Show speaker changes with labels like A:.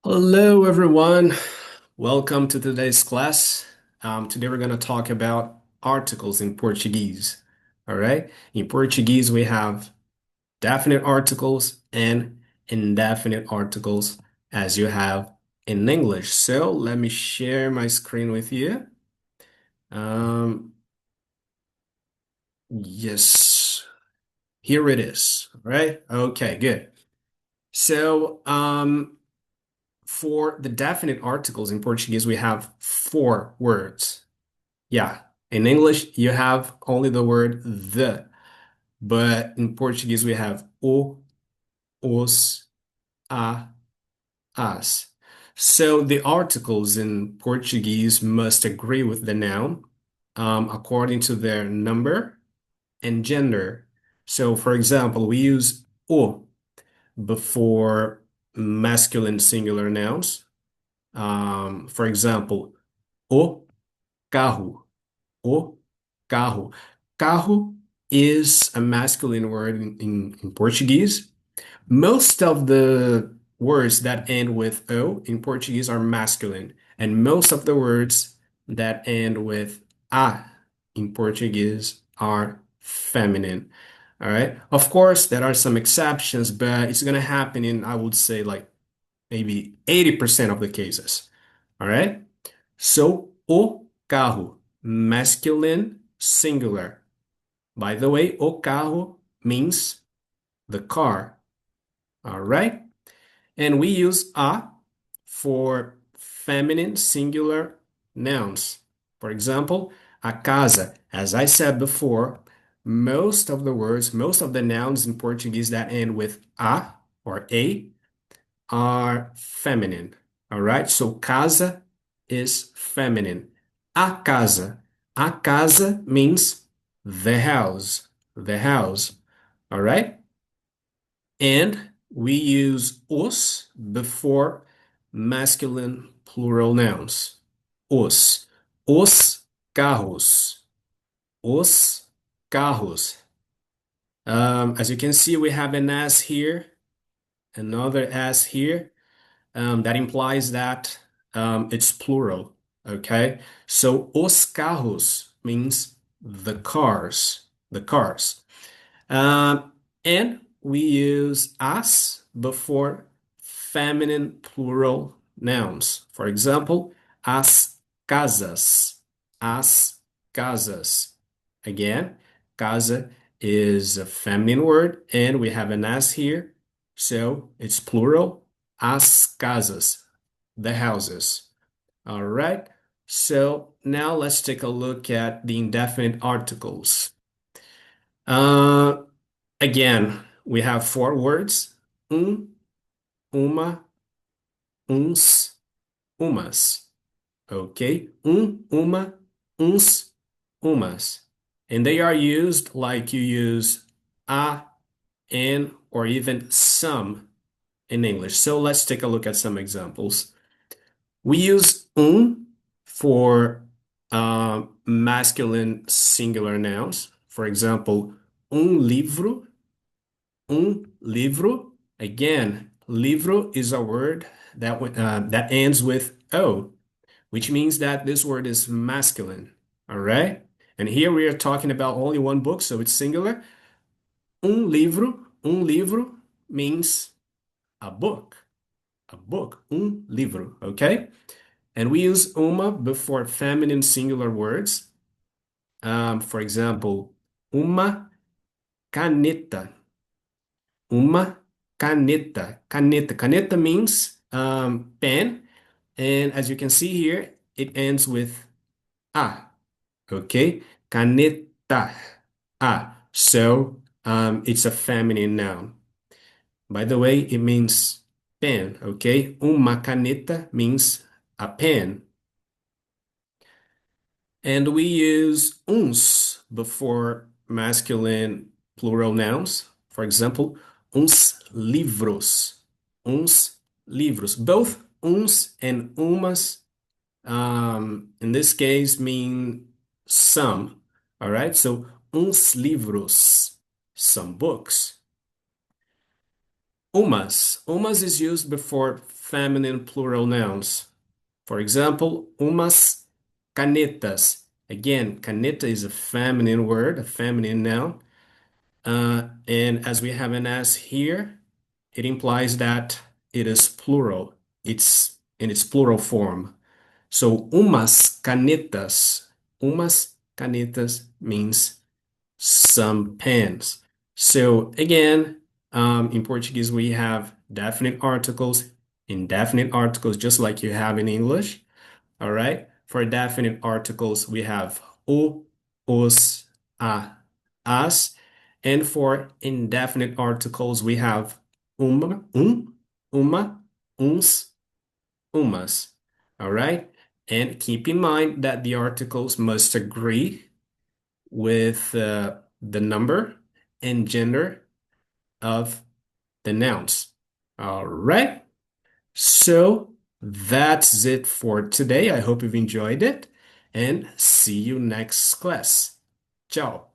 A: Hello, everyone. Welcome to today's class. Today we're going to talk about articles in Portuguese. All right. In Portuguese, we have definite articles and indefinite articles as you have in English. So let me share my screen with you. Um, yes, here it is. All right. Okay, good. So, for the definite articles in Portuguese, we have four words. Yeah, in English, you have only the word the, but in Portuguese, we have o, os, a, as. So the articles in Portuguese must agree with the noun according to their number and gender. So, for example, we use o before masculine singular nouns. For example, o carro, o carro. Carro is a masculine word in Portuguese. Most of the words that end with O in Portuguese are masculine, and most of the words that end with A in Portuguese are feminine. All right. Of course, there are some exceptions, but it's going to happen in, I would say, like maybe 80% of the cases. All right. So, o carro, masculine singular. By the way, o carro means the car. All right. And we use a for feminine singular nouns. For example, a casa. As I said before, most of the words, most of the nouns in Portuguese that end with a or a are feminine. All right. So casa is feminine. A casa. A casa means the house. The house. All right. And we use os before masculine plural nouns. Os. Os carros. Os carros. As you can see, we have an S here, another S here. That implies that it's plural. Okay. So os carros means the cars. The cars. Um, and we use as before feminine plural nouns. For example, as casas. As casas. Again, casa is a feminine word, and we have an as here, so it's plural. As casas, the houses. All right. So now let's take a look at the indefinite articles. Uh, Again, we have four words: uma, uns, umas. Okay? Uma, uns, umas. And they are used like you use a, an, or even some in English. So let's take a look at some examples. We use for masculine singular nouns. For example, livro. Livro. Again, livro is a word that ends with O, which means that this word is masculine. All right? And here we are talking about only one book, so it's singular. Un livro means a book. A book. Un livro. Okay? And we use uma before feminine singular words. For example, uma caneta. Uma caneta. Caneta. Caneta means pen. And as you can see here, it ends with a. Okay? Caneta. A. So it's a feminine noun. By the way, it means pen. Okay? Uma caneta means a pen. And we use uns before masculine plural nouns. For example, uns livros. Uns livros. Both uns and umas, in this case, mean some. All right. So, uns livros, some books. Umas. Umas is used before feminine plural nouns. For example, umas canetas. Again, caneta is a feminine word, a feminine noun. And as we have an S here, it implies that it is plural. It's in its plural form. So umas canetas means some pens. So again, in Portuguese, we have definite articles, indefinite articles, just like you have in English. All right. For definite articles, we have o, os, a, as. And for indefinite articles, we have uma, uns, umas. All right. And keep in mind that the articles must agree with the number and gender of the nouns. All right. So that's it for today. I hope you've enjoyed it and see you next class. Ciao.